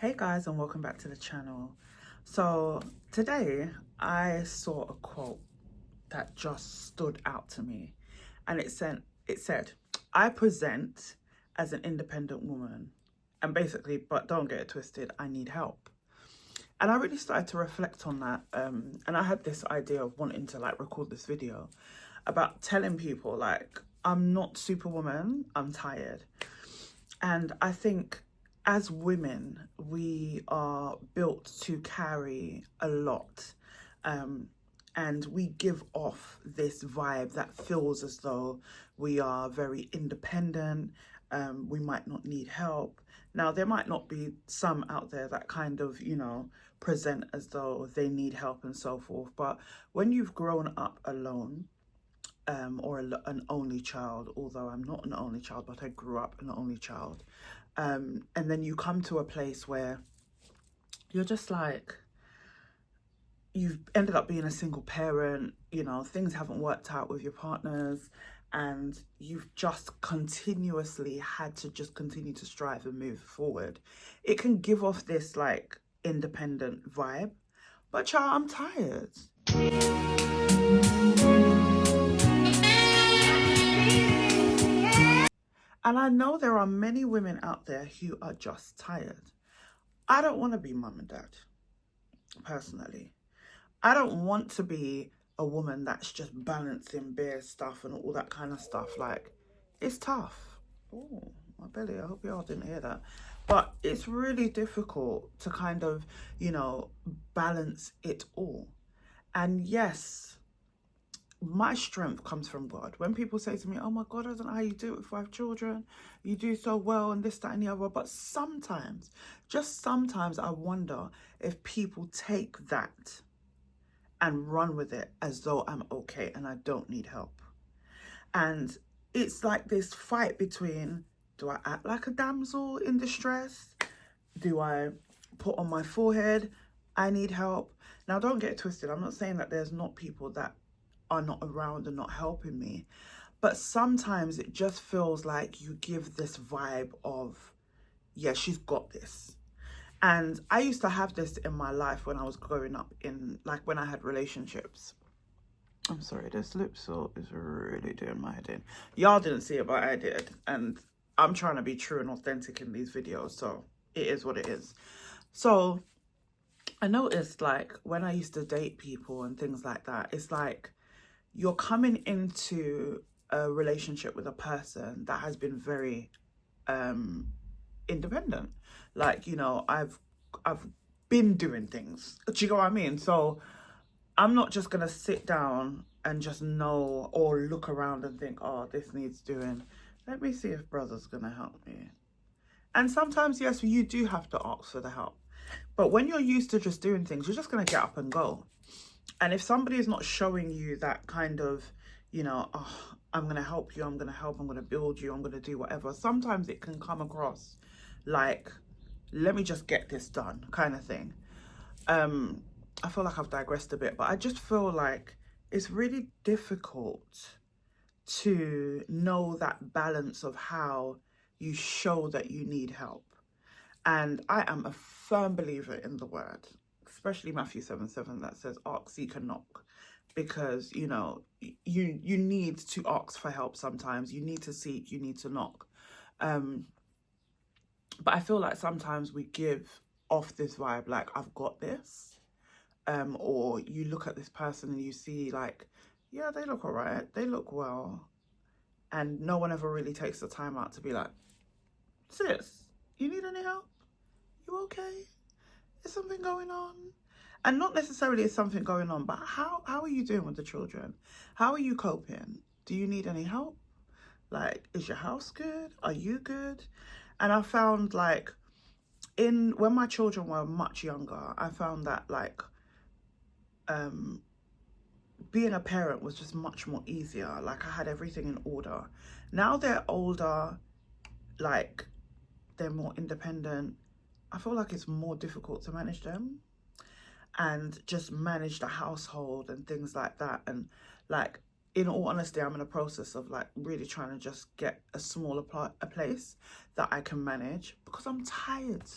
Hey guys, and welcome back to the channel. So today I saw a quote that just stood out to me, and it said, "I present as an independent woman, and basically, but don't get it twisted, I need help." And I really started to reflect on that, and I had this idea of wanting to record this video about telling people I'm not Superwoman, I'm tired. And I think as women, we are built to carry a lot. And we give off this vibe that feels as though we are very independent. We might not need help. Now, there might not be some out there that kind of, present as though they need help and so forth. But when you've grown up alone, or an only child, although I'm not an only child, but I grew up an only child. And then you come to a place where you're just you've ended up being a single parent, things haven't worked out with your partners, and you've just continuously had to just continue to strive and move forward. It can give off this independent vibe, but child, I'm tired. And I know there are many women out there who are just tired. I don't want to be mum and dad, personally. I don't want to be a woman that's just balancing bare stuff and all that kind of stuff. It's tough. Oh, my belly, I hope y'all didn't hear that. But it's really difficult to kind of, balance it all. And yes, my strength comes from God. When people say to me, "Oh my God, I don't know how you do it with 5 children. You do so well," and this, that, and the other. But sometimes, just sometimes, I wonder if people take that and run with it as though I'm okay and I don't need help. And it's like this fight between, do I act like a damsel in distress? Do I put on my forehead, I need help? Now, don't get it twisted. I'm not saying that there's not people that are not around and not helping me, but sometimes it just feels like you give this vibe of, yeah, she's got this. And I used to have this in my life when I was growing up, in when I had relationships. I'm sorry, this lip salt is really doing my head in. Y'all didn't see it, but I did. And I'm trying to be true and authentic in these videos, so it is what it is. So I noticed when I used to date people and things like that, it's you're coming into a relationship with a person that has been very independent. I've been doing things. Do you know what I mean? So I'm not just gonna sit down and just know or look around and think, "Oh, this needs doing. Let me see if brother's gonna help me." And sometimes, yes, you do have to ask for the help. But when you're used to just doing things, you're just gonna get up and go. And if somebody is not showing you that kind of, "Oh, I'm going to help you, I'm going to help, I'm going to build you, I'm going to do whatever," sometimes it can come across like, "Let me just get this done," kind of thing. I feel like I've digressed a bit, but I just feel like it's really difficult to know that balance of how you show that you need help. And I am a firm believer in the word, especially Matthew 7:7, that says, "Ask, seek, and knock," because you need to ask for help sometimes. You need to seek, you need to knock. But I feel like sometimes we give off this vibe like, "I've got this," or you look at this person and you see yeah, they look all right, they look well, and no one ever really takes the time out to be like, "Sis, you need any help? You okay? Is something going on?" And not necessarily is something going on, but how are you doing with the children? How are you coping? Do you need any help? Is your house good? Are you good? And I found when my children were much younger, I found that being a parent was just much more easier. I had everything in order. Now they're older, they're more independent. I feel like it's more difficult to manage them and just manage the household and things like that. And in all honesty, I'm in a process of really trying to just get a smaller a place that I can manage, because I'm tired.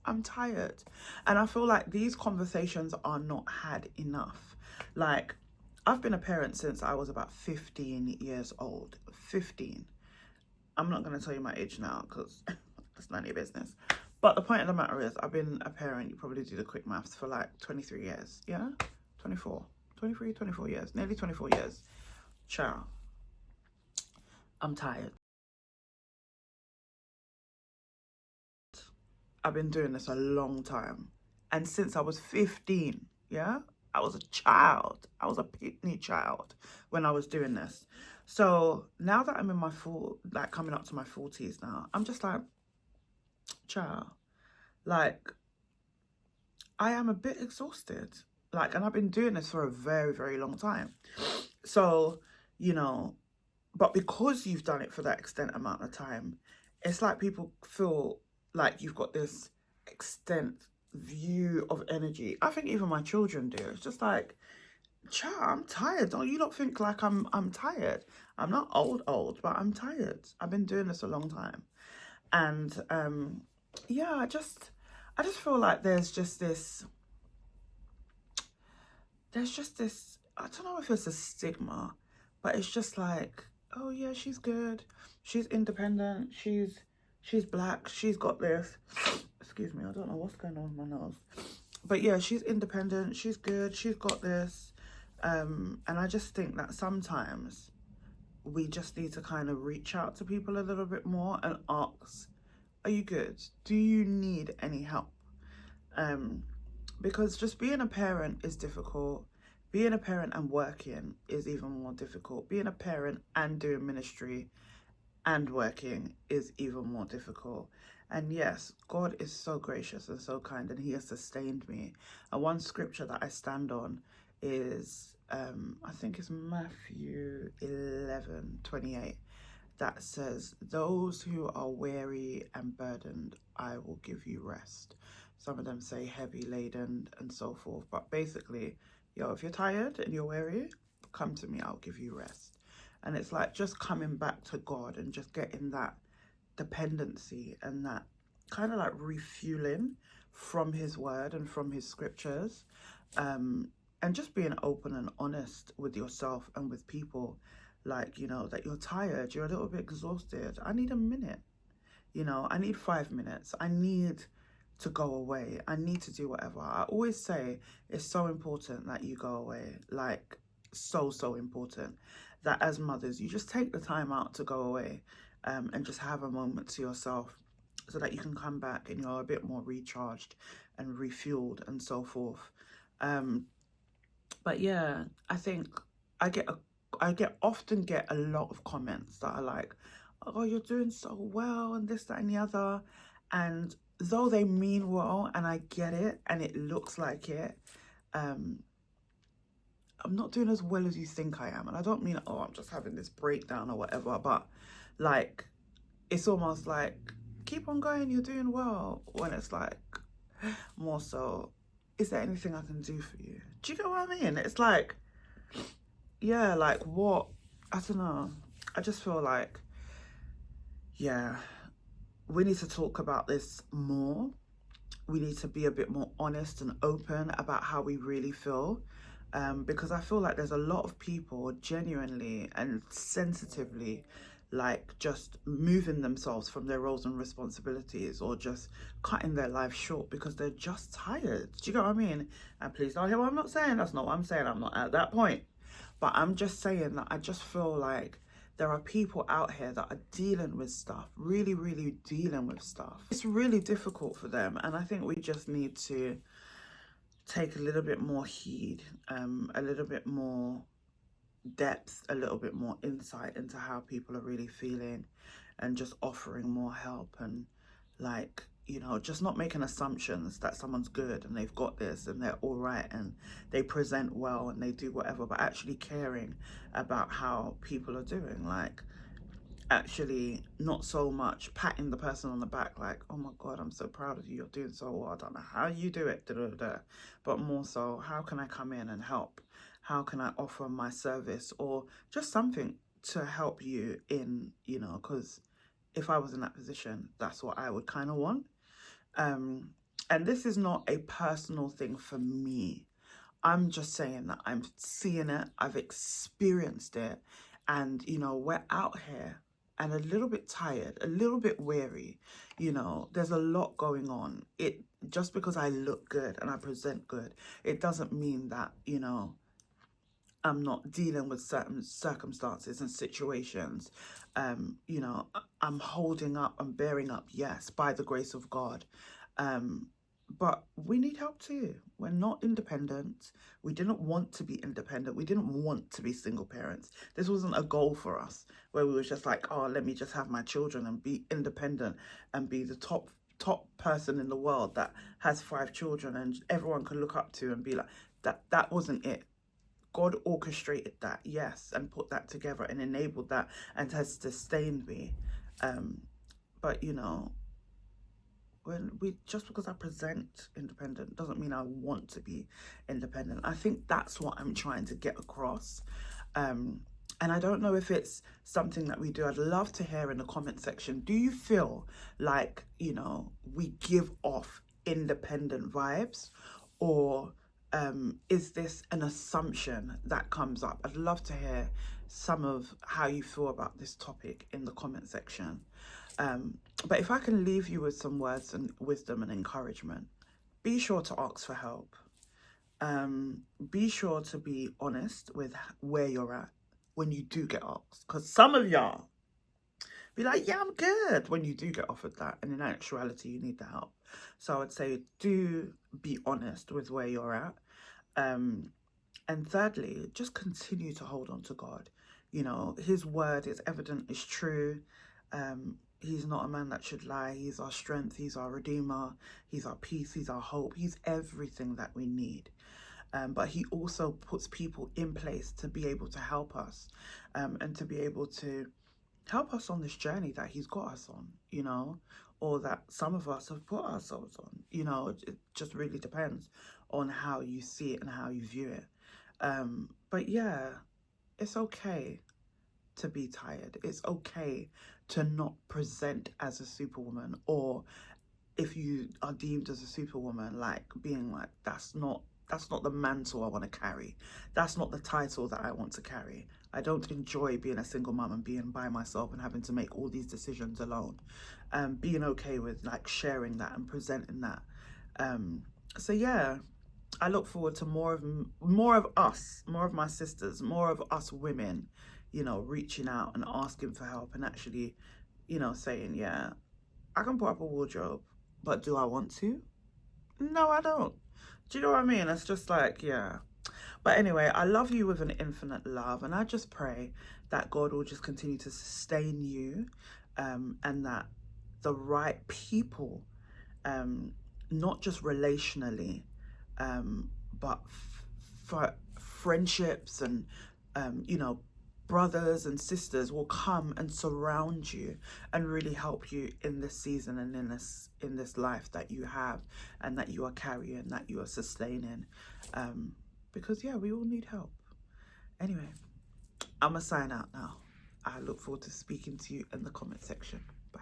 I'm tired. And I feel like these conversations are not had enough. Like, I've been a parent since I was about 15 years old. 15. I'm not going to tell you my age now because that's none of your business. But the point of the matter is, I've been a parent, you probably do the quick maths, for like 23 years. Yeah? 24. 23, 24 years. Nearly 24 years. Ciao. I'm tired. I've been doing this a long time. And since I was 15, yeah? I was a child. I was a pitney child when I was doing this. So now that I'm in my like coming up to my 40s now, I'm just like, child, like, I am a bit exhausted. Like, and I've been doing this for a very, very long time. So, you know, but because you've done it for that extent amount of time, it's like people feel like you've got this extent view of energy. I think even my children do. It's just like, child, I'm tired. Don't you not think like I'm tired? I'm not old, but I'm tired. I've been doing this a long time. And yeah, I just feel like there's just this, I don't know if it's a stigma, but it's just like, oh yeah, she's good, she's independent, she's black, she's got this. Excuse me, I don't know what's going on with my nose. But yeah, she's independent, she's good, she's got this. And I just think that sometimes we just need to kind of reach out to people a little bit more and ask, are you good? Do you need any help? Because just being a parent is difficult. Being a parent and working is even more difficult. Being a parent and doing ministry and working is even more difficult. And yes, God is so gracious and so kind, and he has sustained me. And one scripture that I stand on is, I think it's Matthew 11:28, that says, those who are weary and burdened, I will give you rest. Some of them say heavy laden and so forth. But basically, yo, if you're tired and you're weary, come to me, I'll give you rest. And it's like just coming back to God and just getting that dependency and that kind of like refueling from his word and from his scriptures. And just being open and honest with yourself and with people. Like, you know, that you're tired, you're a little bit exhausted. I need a minute. You know, I need 5 minutes. I need to go away. I need to do whatever. I always say it's so important that you go away. Like, so important that as mothers, you just take the time out to go away and just have a moment to yourself so that you can come back and you're a bit more recharged and refueled and so forth. But yeah, I think I often get a lot of comments that are like, oh, you're doing so well and this, that and the other. And though they mean well and I get it and it looks like it, I'm not doing as well as you think I am. And I don't mean, oh, I'm just having this breakdown or whatever, but like, it's almost like, keep on going, you're doing well. When it's like, more so, is there anything I can do for you? Do you get what I mean? It's like, yeah, like what? I don't know. I just feel like, yeah, we need to talk about this more. We need to be a bit more honest and open about how we really feel. Because I feel like there's a lot of people genuinely and sensitively like just moving themselves from their roles and responsibilities or just cutting their life short because they're just tired. Do you get what I mean? And please don't hear what I'm not saying. That's not what I'm saying. I'm not at that point. But I'm just saying that I just feel like there are people out here that are dealing with stuff, really, really dealing with stuff. It's really difficult for them. And I think we just need to take a little bit more heed, a little bit more depth, a little bit more insight into how people are really feeling and just offering more help and like, you know, just not making assumptions that someone's good and they've got this and they're all right and they present well and they do whatever, but actually caring about how people are doing. Like, actually not so much patting the person on the back like, oh my God, I'm so proud of you, you're doing so well, I don't know how you do it, but more so, how can I come in and help? How can I offer my service or just something to help you in, you know, because if I was in that position, that's what I would kind of want. And this is not a personal thing for me. I'm just saying that I'm seeing it, I've experienced it, and, you know, we're out here and a little bit tired, a little bit weary, you know, there's a lot going on. Just because I look good and I present good, it doesn't mean that, you know, I'm not dealing with certain circumstances and situations. You know, I'm holding up and bearing up, yes, by the grace of God. But we need help too. We're not independent. We didn't want to be independent. We didn't want to be single parents. This wasn't a goal for us where we were just like, oh, let me just have my children and be independent and be the top person in the world that has 5 children and everyone can look up to and be like, that wasn't it. God orchestrated that, yes, and put that together and enabled that and has sustained me. But, you know, just because I present independent doesn't mean I want to be independent. I think that's what I'm trying to get across. And I don't know if it's something that we do. I'd love to hear in the comment section. Do you feel like, you know, we give off independent vibes, or is this an assumption that comes up? I'd love to hear some of how you feel about this topic in the comment section. But if I can leave you with some words and wisdom and encouragement, be sure to ask for help. Be sure to be honest with where you're at when you do get asked. Because some of y'all be like, yeah, I'm good, when you do get offered that. And in actuality, you need the help. So I would say, do be honest with where you're at. And thirdly, just continue to hold on to God. You know, his word is evident, is true. He's not a man that should lie. He's our strength. He's our redeemer. He's our peace. He's our hope. He's everything that we need. But he also puts people in place to be able to help us, and to be able to help us on this journey that he's got us on, you know, or that some of us have put ourselves on. You know, it just really depends on how you see it and how you view it. But yeah, it's okay to be tired. It's okay to not present as a superwoman, or if you are deemed as a superwoman, like being like, that's not the mantle I want to carry. That's not the title that I want to carry. I don't enjoy being a single mom and being by myself and having to make all these decisions alone. Being okay with like sharing that and presenting that. So yeah, I look forward to more of us, more of my sisters, more of us women, you know, reaching out and asking for help and actually, you know, saying, yeah, I can put up a wardrobe, but do I want to? No, I don't. Do you know what I mean? It's just like, yeah. But anyway, I love you with an infinite love, and I just pray that God will just continue to sustain you, and that the right people, not just relationally, but for friendships and, you know, brothers and sisters will come and surround you and really help you in this season and in this life that you have and that you are carrying, that you are sustaining. Because yeah, we all need help. Anyway, I'm gonna sign out now. I look forward to speaking to you in the comment section. Bye.